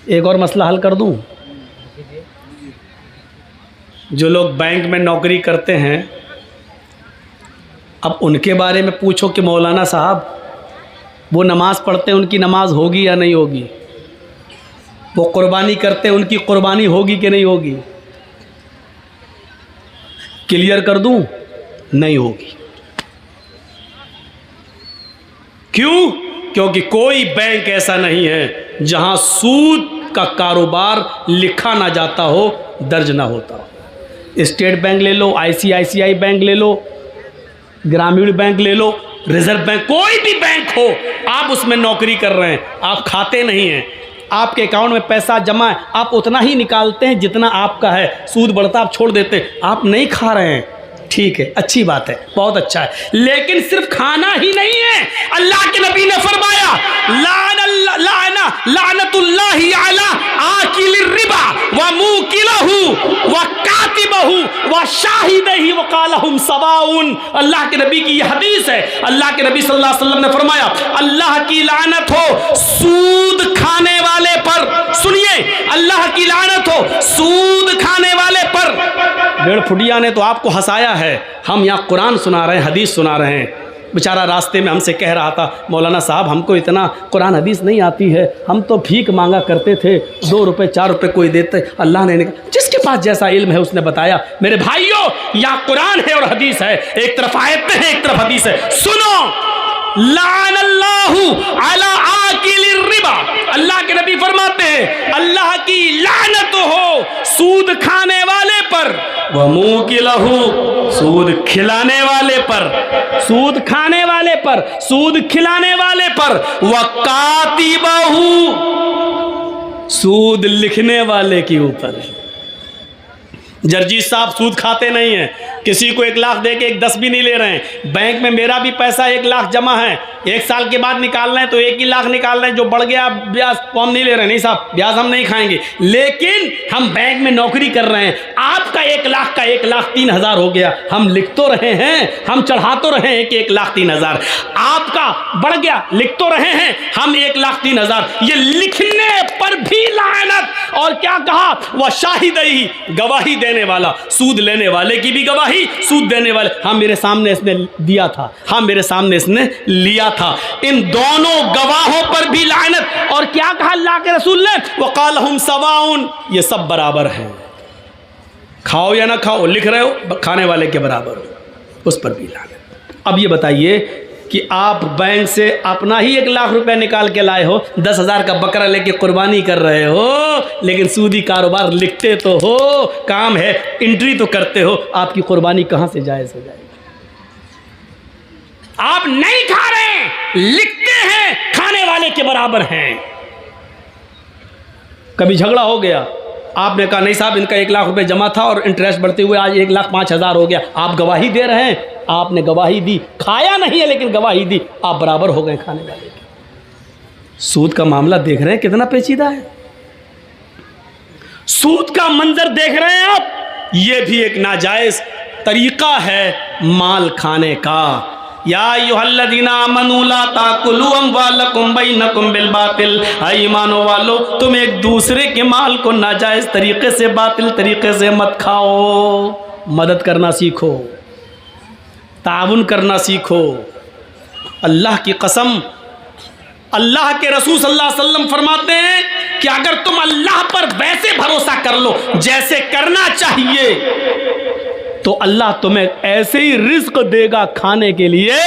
एक और मसला हल कर दूं। जो लोग बैंक में नौकरी करते हैं, अब उनके बारे में पूछो कि मौलाना साहब वो नमाज़ पढ़ते हैं, उनकी नमाज होगी या नहीं होगी? वो कुर्बानी करते हैं, उनकी कुर्बानी होगी कि नहीं होगी? क्लियर कर दूं, नहीं होगी। क्यों? क्योंकि कोई बैंक ऐसा नहीं है जहां सूद का कारोबार लिखा ना जाता हो, दर्ज ना होता हो। स्टेट बैंक ले लो, आईसीआईसीआई बैंक ले लो, ग्रामीण बैंक ले लो, रिजर्व बैंक, कोई भी बैंक हो, आप उसमें नौकरी कर रहे हैं, आप खाते नहीं हैं, आपके अकाउंट में पैसा जमा है, आप उतना ही निकालते हैं जितना आपका है, सूद बढ़ता आप छोड़ देते हैं, आप नहीं खा रहे हैं, ठीक है, अच्छी बात है, बहुत अच्छा है। लेकिन सिर्फ खाना ही नहीं है। अल्लाह के नबी ने फरमाया लानतुल्लाहि अला आकिलिर रिबा व मुकिलहु व कातिबहु व शाहिदही व कालहुम सवाउन। अल्लाह के नबी की यह हदीस है। अल्लाह के नबी सल्लल्लाहु अलैहि वसल्लम ने फरमाया अल्लाह की लानत हो सूद खाने वाले पर। सुनिए, अल्लाह की लानत हो सूद खाने वाले पर। डेढ़ फुटिया ने तो आपको हंसाया है, हम यहाँ कुरान सुना रहे हैं, हदीस सुना रहे हैं। बेचारा रास्ते में हमसे कह रहा था मौलाना साहब हमको इतना कुरान हदीस नहीं आती है, हम तो भीख मांगा करते थे, 2 रुपए 4 रुपए कोई देते। अल्लाह ने कहा जिसके पास जैसा इल्म है उसने बताया। मेरे भाइयों, यहाँ कुरान है और हदीस है, एक तरफ आयतें हैं एक तरफ हदीस है। सुनो, लानल्लाहु अला आकिलिर रिबा, अल्लाह के नबी फरमाते हैं अल्लाह की लानत हो सूद खाने वाले पर, व मुकिलहु, सूद खिलाने वाले पर, सूद खाने वाले पर, सूद खिलाने वाले पर, व कातिबहु, सूद लिखने वाले के ऊपर। जर्जी साहब सूद खाते नहीं हैं, किसी को 1 लाख दे के 10 भी नहीं ले रहे हैं। बैंक में मेरा भी पैसा 1 लाख जमा है, 1 साल के बाद निकाल रहे हैं तो 1 ही लाख निकाल रहे हैं, जो बढ़ गया ब्याज तो हम नहीं ले रहे हैं। नहीं साहब, ब्याज हम नहीं खाएंगे, लेकिन हम बैंक में नौकरी कर रहे हैं। आपका 1 लाख का 1,03,000 हो गया, हम लिख तो रहे हैं, हम चढ़ा तो रहे हैं कि 1,03,000, आपका बढ़ गया, लिख तो रहे हैं हम 1,03,000। ये लिखने पर भी लानत। और क्या कहा? वह शाहिदही, गवाही देने वाला, सूद लेने वाले की भी गवाही, सूद देने वाले, हाँ मेरे सामने इसने दिया था, हाँ मेरे सामने इसने लिया था, इन दोनों गवाहों पर भी लानत। और क्या कहा अल्लाह के रसूल ने? वक़ालहुम सवाउन, ये सब बराबर हैं, खाओ या ना खाओ, लिख रहे हो खाने वाले के बराबर हो, उस पर भी लानत। अब ये बताइए कि आप बैंक से अपना ही 1 लाख रुपए निकाल के लाए हो, 10,000 का बकरा लेके कुर्बानी कर रहे हो, लेकिन सूदी कारोबार लिखते तो हो, काम है, एंट्री तो करते हो, आपकी कुर्बानी कहां से जायज़ हो जाएगी? आप नहीं खा रहे, लिखते हैं, खाने वाले के बराबर हैं। कभी झगड़ा हो गया, आपने कहा नहीं साहब इनका 1 लाख रुपए जमा था और इंटरेस्ट बढ़ते हुए आज 1,05,000 हो गया, आप गवाही दे रहे हैं, आपने गवाही दी, खाया नहीं है लेकिन गवाही दी, आप बराबर हो गए खाने वाले के। सूद का मामला देख रहे हैं कितना पेचीदा है, सूद का मंजर देख रहे हैं आप, ये भी एक नाजायज तरीका है माल खाने का। या अय्युहल्लज़ीना आमनू ला ताकुलू अम्वालकुम बैनकुम बिल बातिल, ईमानो वालो तुम एक दूसरे के माल को नाजायज तरीके से, बातिल तरीके से मत खाओ। मदद करना सीखो, ताउन करना सीखो। अल्लाह की कसम, अल्लाह के रसूल सल्लल्लाहु अलैहि वसल्लम फरमाते हैं कि अगर तुम अल्लाह पर वैसे भरोसा कर लो जैसे करना चाहिए, तो अल्लाह तुम्हें ऐसे ही रिज्क देगा खाने के लिए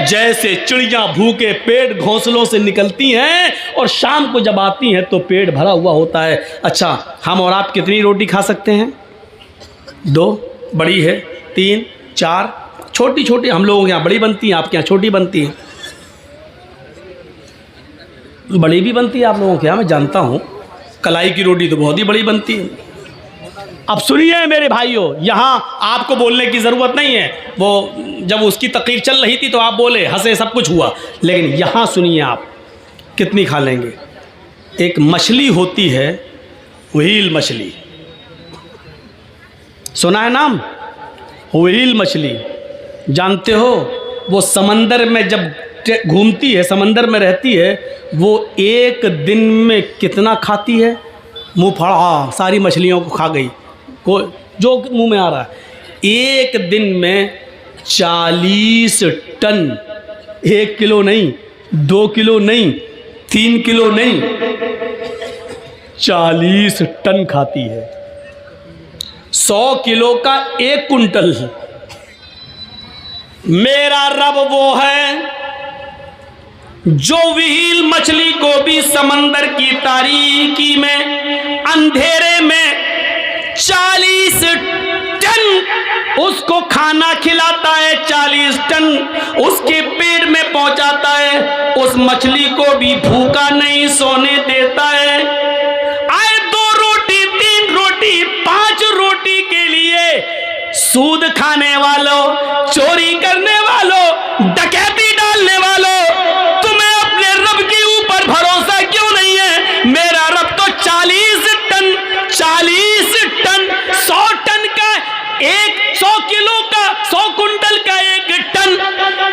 जैसे चिड़ियां भूखे पेट घोंसलों से निकलती हैं और शाम को जब आती हैं तो पेट भरा हुआ होता है। अच्छा, हम और आप कितनी रोटी खा सकते हैं? 2 बड़ी है, 3 4 छोटी छोटी, हम लोगों के यहाँ बड़ी बनती हैं, आपके यहाँ छोटी बनती हैं। बड़ी भी बनती है आप लोगों के यहाँ, मैं जानता हूँ, कलाई की रोटी तो बहुत ही बड़ी बनती है। अब सुनिए मेरे भाइयों, यहाँ आपको बोलने की ज़रूरत नहीं है, वो जब उसकी तकरीर चल रही थी तो आप बोले, हंसे, सब कुछ हुआ, लेकिन यहाँ सुनिए आप कितनी खा लेंगे। एक मछली होती है, व्हेल मछली, सुना है नाम? व्हेल मछली जानते हो? वो समंदर में जब घूमती है, समंदर में रहती है, वो एक दिन में कितना खाती है? मुंह फड़ा सारी मछलियों को खा गई, को जो मुंह में आ रहा है। एक दिन में 40 टन, 1 किलो नहीं, 2 किलो नहीं, 3 किलो नहीं, 40 टन खाती है। 100 किलो का 1 कुंटल। मेरा रब वो है जो व्हील मछली को भी समंदर की तारीकी में, अंधेरे में 40 टन उसको खाना खिलाता है, 40 टन उसके पेट में पहुंचाता है। उस मछली को भी भूखा नहीं सोने देता है। आए 2 रोटी, 3 रोटी, 5 रोटी के लिए सूद खाने वालों, चोरी करने वालों, डकैती डालने वालों, तुम्हें अपने रब के ऊपर भरोसा क्यों नहीं है? मेरा रब तो 40 टन, 100 टन का 100 किलो का, 100 कुंटल का 1 टन,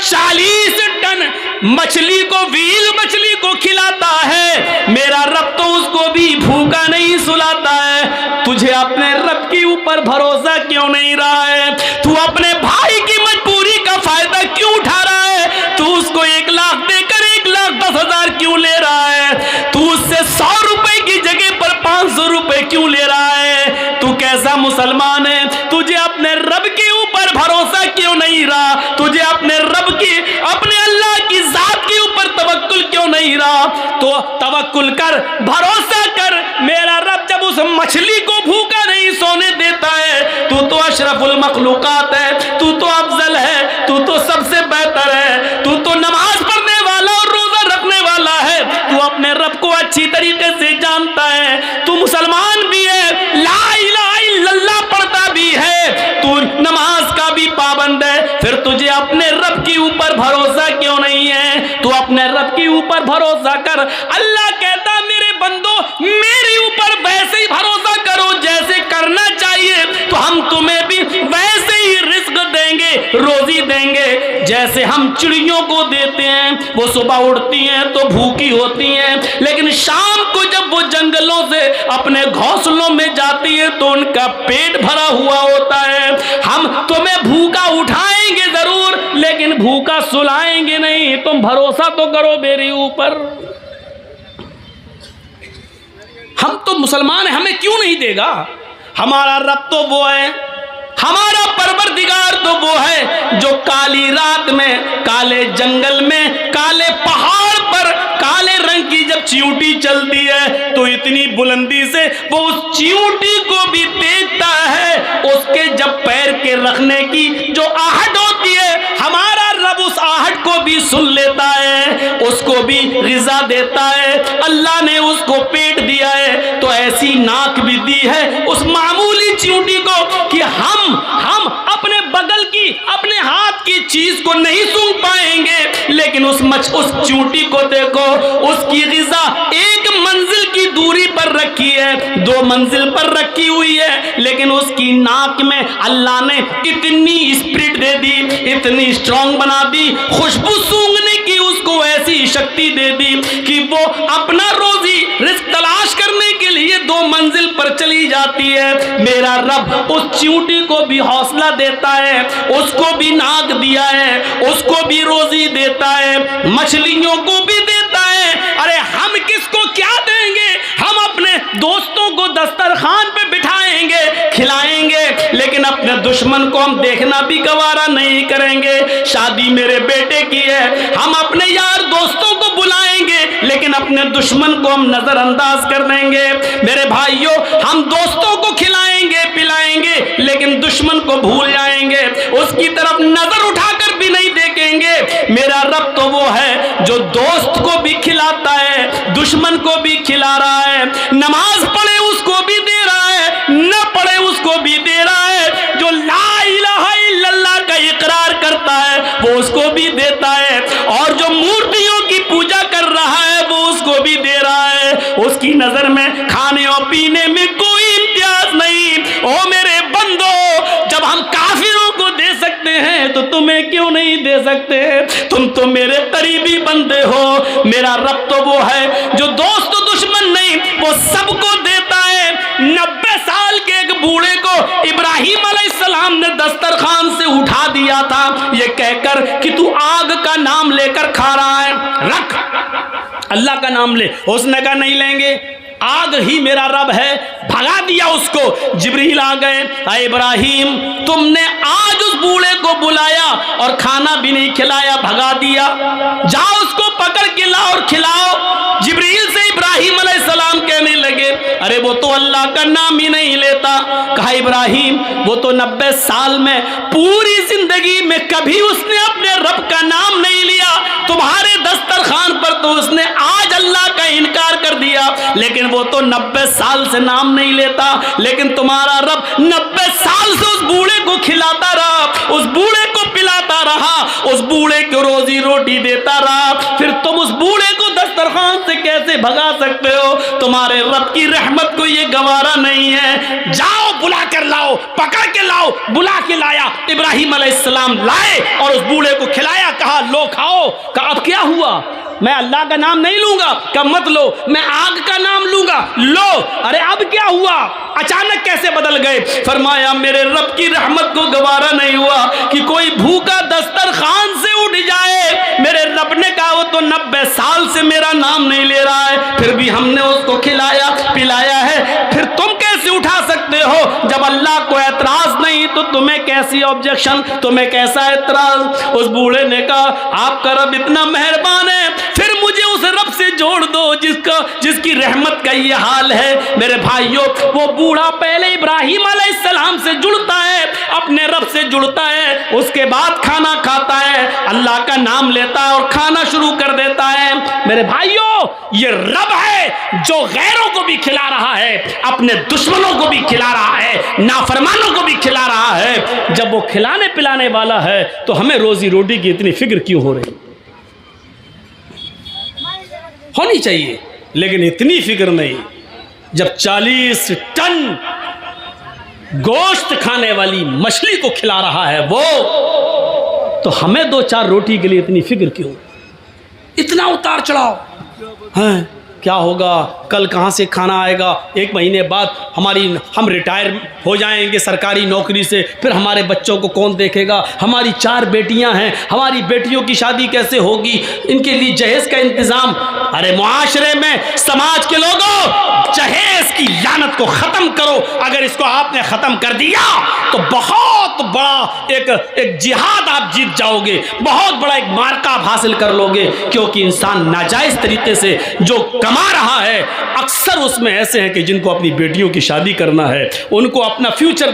40 टन मछली को, व्हील मछली को खिलाता है। मेरा रब तो उसको भी भूखा नहीं सुलाता है। तुझे अपने रब के ऊपर भरोसा क्यों नहीं रहा है? तू अपने भाई की मजबूरी का फायदा क्यों उठा रहा है? तू उसको 1 लाख देकर 1,10,000 क्यों ले रहा है? तू उससे 100 रुपए की जगह पर 500 रुपए क्यों ले रहा है? तू कैसा मुसलमान है? तुझे अपने रब के ऊपर भरोसा क्यों नहीं रहा? तुझे अपने रब की, अपने अल्लाह की जात के ऊपर तवक्कुल क्यों नहीं रहा? तो तवक्कुल कर, भरोसा कर। मेरा रब जब उस मछली को भूखा नहीं सोने देता है, तू तो अशरफुल मखलूकात है, तू तो अफजल है, तू तो सबसे बेहतर है, तू तो नमाज पढ़ने वाला और रोजा रखने वाला है, तू अपने रब को अच्छी तरीके से जानता है, तू मुसलमान भी है, ला इलाहा इल्लल्लाह पढ़ता भी है, तू नमाज का भी पाबंद है, फिर तुझे अपने रब के ऊपर भरोसा क्यों नहीं है? तू अपने रब के ऊपर भरोसा कर। अल्लाह कहता मेरे बंदो मेरे ऊपर वैसे ही भरोसा करो जैसे करना चाहिए, तो हम तुम्हें भी वैसे ही रिस्क देंगे, रोजी देंगे, जैसे हम चिड़ियों को देते हैं। वो सुबह उड़ती हैं तो भूखी होती हैं, लेकिन शाम को जब वो जंगलों से अपने घोंसलों में जाती है तो उनका पेट भरा हुआ होता है। हम तुम्हें भूखा उठाएंगे जरूर, लेकिन भूखा सुलाएंगे नहीं। तुम भरोसा तो करो मेरे ऊपर। हम तो मुसलमान हैं, हमें क्यों नहीं देगा? हमारा रब तो वो है, हमारा परवरदिगार तो वो है जो काली रात में, काले जंगल में, काले पहाड़ पर काले रंग की जब चींटी चलती है तो इतनी बुलंदी से वो उस चींटी को भी देखता है। उसके जब पैर के रखने की जो आहट होती है, हमारा रब उस आहट को भी सुन लेता है, उसको भी ग़िज़ा देता है। अल्लाह ने उसको पेट दिया है तो ऐसी नाक भी दी है उस मामूली चींटी को कि हम अपने बगल की, अपने हाथ की चीज को नहीं सूंघ पाएंगे, लेकिन उस चींटी को देखो, उसकी ग़िज़ा 1 मंजिल की दूरी पर रखी है, 2 मंजिल पर रखी हुई है, लेकिन उसकी नाक में अल्लाह ने इतनी स्पिरिट दे दी, इतनी स्ट्रॉन्ग बना दी, खुशबू सूंघने की उसको ऐसी शक्ति दे दी कि वो अपना रोजी रिस्क तलाश करने के लिए 2 मंजिल पर चली जाती है। मेरा रब उस चींटी को भी हौसला देता है, उसको भी नाक दिया है, उसको भी रोजी देता है, मछलियों को भी देता है। अरे हम किसको क्या देंगे? हम अपने दोस्तों को दस्तरखान पे बिठाएंगे, खिलाएंगे, लेकिन अपने दुश्मन को हम देखना भी गवारा नहीं करेंगे। शादी मेरे बेटे की है, हम अपने यार दोस्तों को बुलाएंगे, लेकिन अपने दुश्मन को हम नजरअंदाज कर देंगे। मेरे भाइयों, हम दोस्तों को खिलाएंगे, पिलाएंगे, लेकिन दुश्मन को भूल जाएंगे, उसकी तरफ नजर उठाकर भी नहीं देखेंगे। मेरा रब तो वो है जो दोस्त को भी खिलाता है, दुश्मन को भी खिला रहा है, नमाज पढ़े उसको भी दे रहा है, न पढ़े उसको भी दे रहा है, जो ला इलाहा इल्लल्लाह का इकरार करता है वो उसको भी देता है, और जो मूर्तियों की पूजा कर रहा है वो उसको भी दे रहा है। उसकी नजर में खाने और पीने में कोई इम्तियाज नहीं। ओ मेरे बंदो, जब हम काफिरों को दे सकते हैं तो तुम्हें क्यों नहीं दे सकते? तुम तो मेरे करीबी बंदे हो। मेरा रब तो वो है जो दोस्त दुश्मन नहीं, वो सबको देता है। 90 साल के एक बूढ़े को इब्राहिम अलैहिस्सलाम ने दस्तरखान से उठा दिया था, ये कहकर कि तू आग का नाम लेकर खा रहा है, रख, अल्लाह का नाम ले। उसने कहा नहीं लेंगे, आग ही मेरा रब है। भगा दिया उसको। जिब्रील आ गए, अरे इब्राहिम, तुमने आज उस बूढ़े को बुलाया और खाना भी नहीं खिलाया, भगा दिया। जाओ उसको पकड़ के लाओ और खिलाओ। जिब्रील से इब्राहिम अलैहिस्सलाम कहने लगे, अरे वो तो अल्लाह का नाम ही नहीं लेता। कहा इब्राहिम, वो तो 90 साल में पूरी जिंदगी में कभी उसने अपने रब का नाम नहीं लिया। तुम्हारे दस्तरखान पर तो उसने आज अल्लाह का इनकार कर दिया, लेकिन वो तो 90 साल से नाम नहीं लेता। लेकिन तुम्हारा रब 90 साल से उस बूढ़े को खिलाता रहा, उस बूढ़े को पिलाता रहा, उस बूढ़े को रोजी रोटी देता रहा। फिर तुम उस बूढ़े को दस्तरखान से कैसे भगा सकते हो? तुम्हारे रब की रहमत को ये गवारा नहीं है। जाओ बुला कर लाओ, पकड़ के लाओ। बुला के लाया, इब्राहिम अलैहिस्सलाम लाए और उस बूढ़े को खिलाया। कहा लो खाओ। कहा अब क्या हुआ? मैं अल्लाह का नाम नहीं लूंगा। कहा मत लो, मैं आग का नाम लूंगा। लो। अरे अब क्या हुआ? अचानक कैसे बदल गए? फरमाया मेरे रब की रहमत को गवारा नहीं हुआ कि कोई भूखा दस्तरखान से उठ जाए। मेरे रब ने कहा वो तो 90 साल से मेरा नाम नहीं ले रहा है, फिर भी हमने उसको खिलाया पिलाया है। फिर तुम कैसे उठा सकते हो? जब अल्लाह को एतराज नहीं तो तुम्हें कैसी ऑब्जेक्शन, तुम्हें कैसा एतराज? उस बूढ़े ने कहा आपका रब इतना मेहरबान है, फिर मुझे उस रब से जोड़ दो जिसकी रहमत का ये हाल है। मेरे भाइयों, वो बूढ़ा पहले इब्राहिम अलैहिस्सलाम से जुड़ता है, अपने रब से जुड़ता है, उसके बाद खाना खाता है, अल्लाह का नाम लेता है और खाना शुरू कर देता है। मेरे भाइयों, ये रब है जो गैरों को भी खिला रहा है, अपने दुश्मनों को भी खिला रहा है, नाफरमानों को भी खिला रहा है। जब वो खिलाने पिलाने वाला है तो हमें रोजी रोटी की इतनी फिक्र क्यों हो रही? होनी चाहिए, लेकिन इतनी फिक्र नहीं। जब 40 टन गोश्त खाने वाली मछली को खिला रहा है वो, तो हमें 2-4 रोटी के लिए इतनी फिक्र क्यों? इतना उतार चढ़ाव है? क्या होगा? कल कहाँ से खाना आएगा? 1 महीने बाद हम रिटायर हो जाएंगे सरकारी नौकरी से, फिर हमारे बच्चों को कौन देखेगा? हमारी 4 बेटियां हैं, हमारी बेटियों की शादी कैसे होगी? इनके लिए जहेज का इंतज़ाम। अरे मुआशरे में समाज के लोगों, जहेज की लानत को ख़त्म करो। अगर इसको आपने ख़त्म कर दिया तो बहुत बड़ा एक जिहाद आप जीत जाओगे, बहुत बड़ा एक मार्का आप हासिल कर लोगे। क्योंकि इंसान नाजायज़ तरीके से जो कमा रहा है, अक्सर उसमें ऐसे हैं कि जिनको अपनी बेटियों की शादी करना है, उनको अपना फ्यूचर,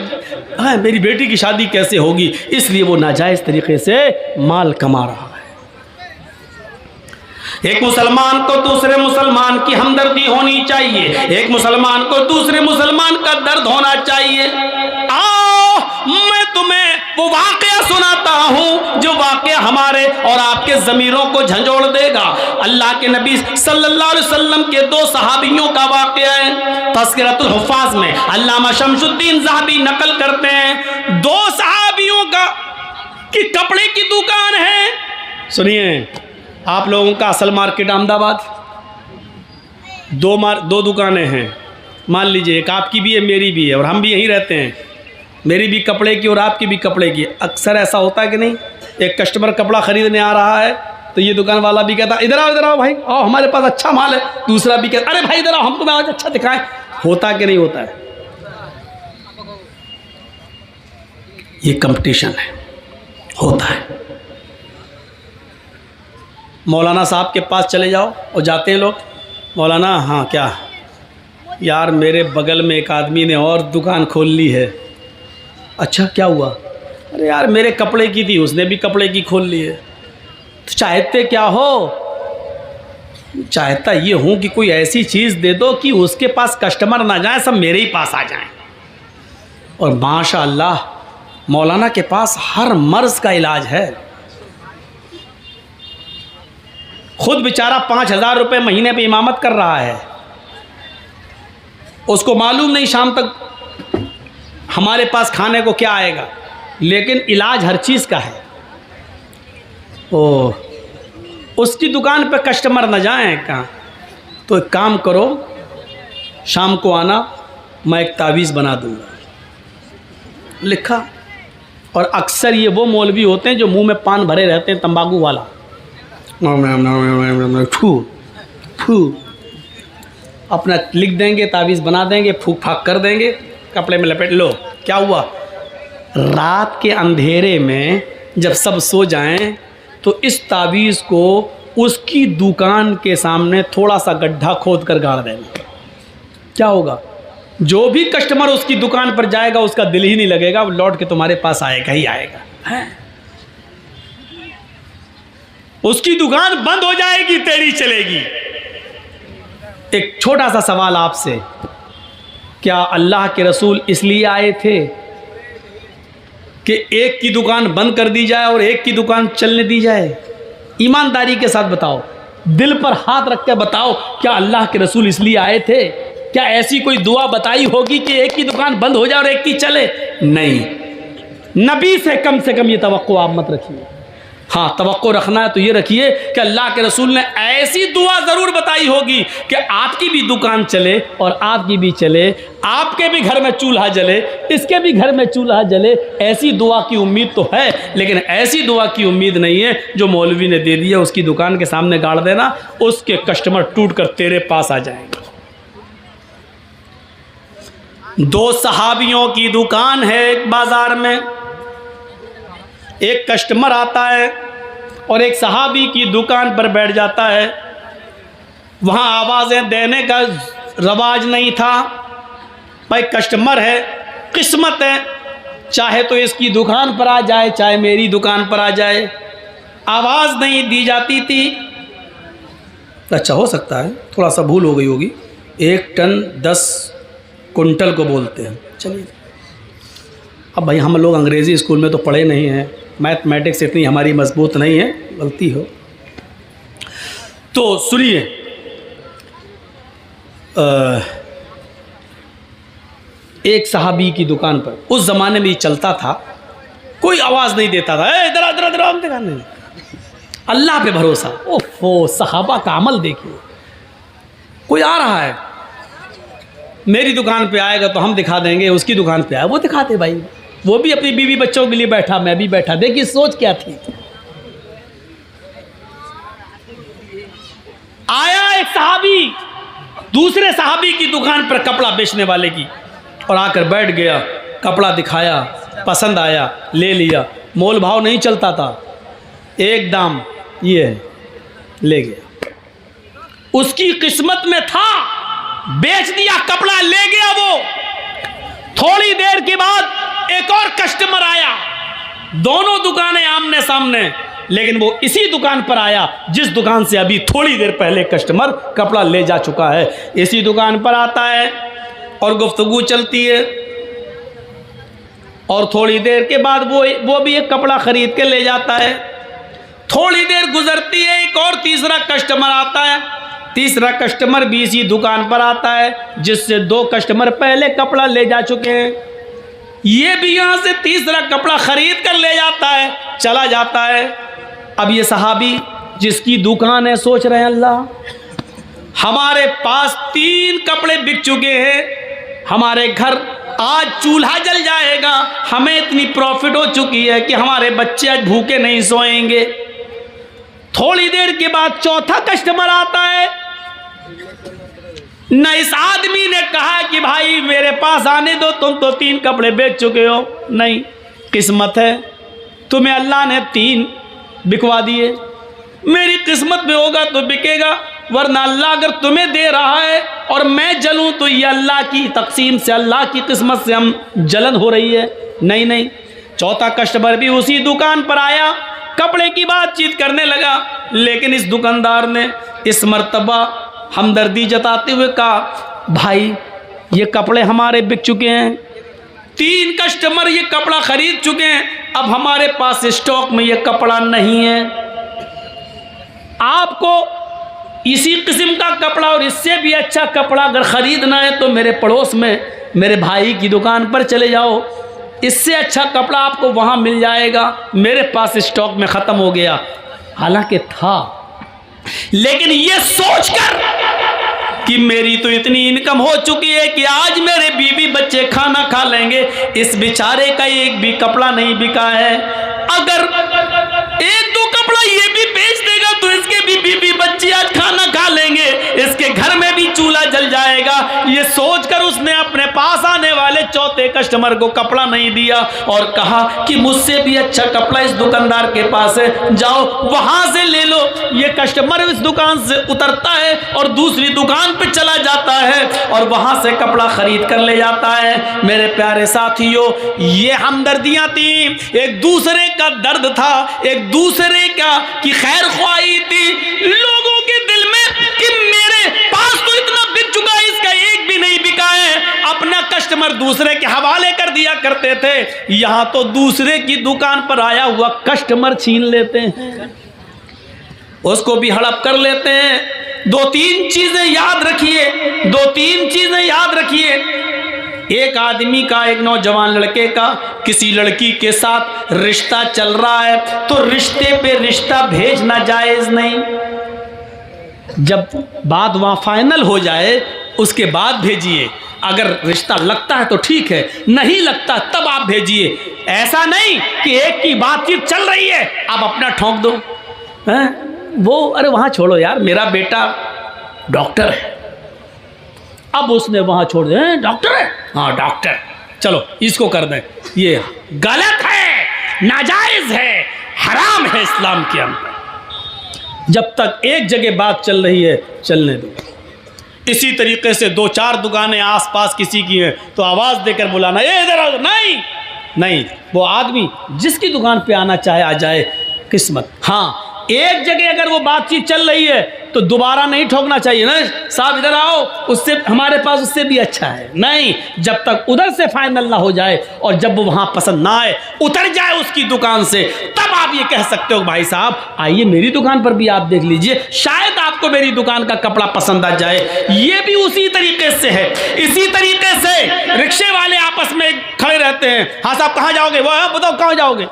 मेरी बेटी की शादी कैसे होगी, इसलिए वो नाजायज़ तरीके से माल कमा रहा है। एक मुसलमान को दूसरे मुसलमान की हमदर्दी होनी चाहिए, एक मुसलमान को दूसरे मुसलमान का दर्द होना चाहिए। आओ मैं तुम्हें वो वाकया सुनाता हूँ जो वाकया हमारे और आपके ज़मीरों को झंझोड़ देगा। अल्लाह के नबी सल्लल्लाहु अलैहि वसल्लम के 2 सहाबियों का वाकया है। तज़किरतुल हुफ़ाज़ में अल्लामा शमसुद्दीन ज़हाबी नकल करते हैं, 2 सहाबियों की कपड़े की दुकान है। सुनिए, आप लोगों का असल मार्केट अहमदाबाद, 2 दुकानें हैं। मान लीजिए एक आपकी भी है, मेरी भी है, और हम भी यहीं रहते हैं। मेरी भी कपड़े की और आपकी भी कपड़े की। अक्सर ऐसा होता है कि नहीं, एक कस्टमर कपड़ा ख़रीदने आ रहा है तो ये दुकान वाला भी कहता इधर आओ भाई, आओ हमारे पास अच्छा माल है। दूसरा भी कहता अरे भाई इधर आओ, हम तुम्हें आज अच्छा दिखाएं। होता कि नहीं होता है? ये कंपटीशन है, होता है। मौलाना साहब के पास चले जाओ और जाते हैं लोग, मौलाना हाँ क्या यार, मेरे बगल में एक आदमी ने और दुकान खोल ली है। अच्छा क्या हुआ? अरे यार मेरे कपड़े की थी, उसने भी कपड़े की खोल ली है। तो चाहते क्या हो? चाहता ये हूँ कि कोई ऐसी चीज़ दे दो कि उसके पास कस्टमर ना जाए, सब मेरे ही पास आ जाएं। और माशाअल्लाह मौलाना के पास हर मर्ज़ का इलाज है। खुद बेचारा 5,000 रुपये महीने पे इमामत कर रहा है। उसको मालूम नहीं शाम तक हमारे पास खाने को क्या आएगा, लेकिन इलाज हर चीज़ का है। ओ उसकी दुकान पे कस्टमर न जाएं कहाँ। तो एक काम करो, शाम को आना, मैं एक तावीज़ बना दूंगा। लिखा। और अक्सर ये वो मौलवी होते हैं जो मुंह में पान भरे रहते हैं, तंबाकू वाला, फू फू अपना लिख देंगे, तावीज़ बना देंगे, फूक फाक कर देंगे, कपड़े में लपेट लो। क्या हुआ? रात के अंधेरे में जब सब सो जाएं तो इस तावीज़ को उसकी दुकान के सामने थोड़ा सा गड्ढा खोद कर गाड़ देना। क्या होगा? जो भी कस्टमर उसकी दुकान पर जाएगा उसका दिल ही नहीं लगेगा, वो लौट के तुम्हारे पास आएगा ही आएगा। है? उसकी दुकान बंद हो जाएगी, तेरी चलेगी। एक छोटा सा सवाल आपसे, क्या अल्लाह के रसूल इसलिए आए थे कि एक की दुकान बंद कर दी जाए और एक की दुकान चलने दी जाए? ईमानदारी के साथ बताओ, दिल पर हाथ रख के बताओ, क्या अल्लाह के रसूल इसलिए आए थे? क्या ऐसी कोई दुआ बताई होगी कि एक की दुकान बंद हो जाए और एक की चले? नहीं। नबी से कम ये तवक्को आप मत रखिए। हाँ, तवक्को रखना है तो ये रखिए कि अल्लाह के रसूल ने ऐसी दुआ ज़रूर बताई होगी कि आपकी भी दुकान चले और आपकी भी चले, आपके भी घर में चूल्हा जले, इसके भी घर में चूल्हा जले। ऐसी दुआ की उम्मीद तो है, लेकिन ऐसी दुआ की उम्मीद नहीं है जो मौलवी ने दे दी है, उसकी दुकान के सामने गाड़ देना, उसके कस्टमर टूट कर तेरे पास आ जाएंगे। दो सहाबियों की दुकान है एक बाजार में, एक कस्टमर आता है और एक सहाबी की दुकान पर बैठ जाता है। वहाँ आवाज़ें देने का रवाज नहीं था। भाई कस्टमर है, किस्मत है, चाहे तो इसकी दुकान पर आ जाए, चाहे मेरी दुकान पर आ जाए। आवाज़ नहीं दी जाती थी। अच्छा, हो सकता है थोड़ा सा भूल हो गई होगी। 1 टन 10 कुंटल को बोलते हैं। चलिए, अब भाई हम लोग अंग्रेज़ी स्कूल में तो पढ़े नहीं हैं, मैथमेटिक्स इतनी हमारी मजबूत नहीं है, गलती हो तो सुनिए। एक सहाबी की दुकान पर, उस ज़माने में ये चलता था, कोई आवाज़ नहीं देता था, इधर इधर इधर हम दिखा नहीं, अल्लाह पे भरोसा। ओहो, सहाबा का अमल देखिए। कोई आ रहा है, मेरी दुकान पे आएगा तो हम दिखा देंगे, उसकी दुकान पे आए वो दिखाते। भाई वो भी अपनी बीवी बच्चों के लिए बैठा, मैं भी बैठा। देखिए सोच क्या थी। आया एक सहाबी दूसरे सहाबी की दुकान पर, कपड़ा बेचने वाले की, और आकर बैठ गया, कपड़ा दिखाया, पसंद आया, ले लिया। मोल भाव नहीं चलता था, एक दाम ये ले गया। उसकी किस्मत में था, बेच दिया, कपड़ा ले गया वो। थोड़ी देर के बाद एक और कस्टमर आया, दोनों दुकानें आमने सामने, लेकिन वो इसी दुकान पर आया जिस दुकान से अभी थोड़ी देर पहले कस्टमर कपड़ा ले जा चुका है। इसी दुकान पर आता है और गुफ्तगू चलती है, और थोड़ी देर के बाद वो भी एक कपड़ा खरीद के ले जाता है। थोड़ी देर गुजरती है, एक और तीसरा कस्टमर आता है। तीसरा कस्टमर भी इसी दुकान पर आता है जिससे 2 कस्टमर पहले कपड़ा ले जा चुके हैं। ये भी यहाँ से तीसरा कपड़ा खरीद कर ले जाता है, चला जाता है। अब ये सहाबी जिसकी दुकान है सोच रहे हैं, अल्लाह हमारे पास 3 कपड़े बिक चुके हैं, हमारे घर आज चूल्हा जल जाएगा, हमें इतनी प्रॉफिट हो चुकी है कि हमारे बच्चे आज भूखे नहीं सोएंगे। थोड़ी देर के बाद चौथा कस्टमर आता है। न इस आदमी ने कहा कि भाई मेरे पास आने दो, तुम तो 3 कपड़े बेच चुके हो। नहीं, किस्मत है, तुम्हें अल्लाह ने 3 बिकवा दिए। मेरी किस्मत में होगा तो बिकेगा, वरना अल्लाह अगर तुम्हें दे रहा है और मैं जलूं तो ये अल्लाह की तकसीम से, अल्लाह की किस्मत से हम जलन हो रही है। नहीं नहीं। चौथा कस्टमर भी उसी दुकान पर आया, कपड़े की बातचीत करने लगा, लेकिन इस दुकानदार ने इस मर्तबा हमदर्दी जताते हुए कहा, भाई ये कपड़े हमारे बिक चुके हैं, 3 कस्टमर ये कपड़ा खरीद चुके हैं, अब हमारे पास स्टॉक में ये कपड़ा नहीं है। आपको इसी किस्म का कपड़ा और इससे भी अच्छा कपड़ा अगर ख़रीदना है तो मेरे पड़ोस में मेरे भाई की दुकान पर चले जाओ, इससे अच्छा कपड़ा आपको वहाँ मिल जाएगा, मेरे पास स्टॉक में ख़त्म हो गया। हालांकि था, लेकिन ये सोचकर कि मेरी तो इतनी इनकम हो चुकी है कि आज मेरे बीवी बच्चे खाना खा लेंगे, इस बेचारे का एक भी कपड़ा नहीं बिका है, अगर एक दो कपड़ा ये भी बेच देगा तो इसके भी बीवी बच्चे आज खाना खा लेंगे, इसके घर में भी चूल्हा जल जाएगा। ये सोचकर उसने अपने पास आने वाले चौथे कस्टमर को कपड़ा नहीं दिया और कहा कि मुझसे भी अच्छा कपड़ा इस दुकानदार के पास है, जाओ वहां से ले लो। ये कस्टमर इस दुकान से उतरता है और दूसरी दुकान पे चला जाता है और वहां से कपड़ा खरीद कर ले जाता है। मेरे प्यारे साथियों, ये हमदर्दियां थी, एक दूसरे का दर्द था, एक दूसरे का की खैर ख्वाही थी लोगों के दिल में कि मेरे पास तो इतना बिक चुका है, इसका एक भी नहीं बिका है। अपना कस्टमर दूसरे के हवाले कर दिया करते थे, यहां तो दूसरे की दुकान पर आया हुआ कस्टमर छीन लेते हैं, उसको भी हड़प कर लेते हैं। दो तीन चीजें याद रखिए, दो तीन चीजें याद रखिए। एक आदमी का, एक नौजवान लड़के का किसी लड़की के साथ रिश्ता चल रहा है तो रिश्ते पे रिश्ता भेजना जायज नहीं। जब बात वहां फाइनल हो जाए उसके बाद भेजिए। अगर रिश्ता लगता है तो ठीक है, नहीं लगता तब आप भेजिए। ऐसा नहीं कि एक की बातचीत चल रही है आप अपना ठोक दो, हैं? वो अरे वहां छोड़ो यार, मेरा बेटा डॉक्टर है, अब उसने वहां छोड़ दिया, डॉक्टर है, हाँ डॉक्टर, चलो इसको कर दें। ये गलत है, नाजायज है, हराम है इस्लाम के अंदर। जब तक एक जगह बात चल रही है चलने दो। इसी तरीके से दो चार दुकानें आसपास किसी की हैं तो आवाज़ देकर बुलाना, ये इधर आओ, नहीं नहीं, वो आदमी जिसकी दुकान पे आना चाहे आ जाए, किस्मत। हाँ, एक जगह अगर वो बातचीत चल रही है तो दोबारा नहीं ठोकना चाहिए ना, साहब इधर आओ, उससे हमारे पास उससे भी अच्छा है, नहीं, जब तक उधर से फाइनल ना हो जाए और जब वो वहां पसंद ना आए, उतर जाए उसकी दुकान से, तब आप ये कह सकते हो भाई साहब आइए मेरी दुकान पर भी आप देख लीजिए, शायद आपको मेरी दुकान का कपड़ा पसंद आ जाए। ये भी उसी तरीके से है। इसी तरीके से रिक्शे वाले आपस में खड़े रहते हैं, हाँ साहब कहाँ जाओगे, वो बताओ कहाँ जाओगे,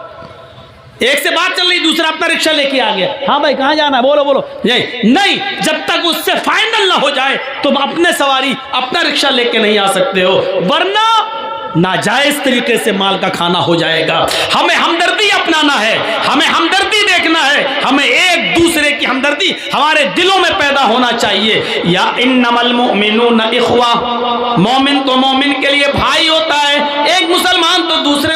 एक से बात चल रही, दूसरा अपना रिक्शा लेके आ गया, हाँ भाई कहाँ जाना है, बोलो बोलो, यही नहीं, जब तक उससे फाइनल ना हो जाए तुम अपने सवारी अपना रिक्शा लेके नहीं आ सकते हो, वरना नाजायज तरीके से माल का खाना हो जाएगा। हमें हमदर्दी अपनाना है, हमें हमदर्दी देखना है, हमें एक दूसरे की हमदर्दी हमारे दिलों में पैदा होना चाहिए। या इन्नमल मुमिनून इख्वा, मोमिन तो मोमिन के लिए भाई होता है, एक मुसलमान तो दूसरे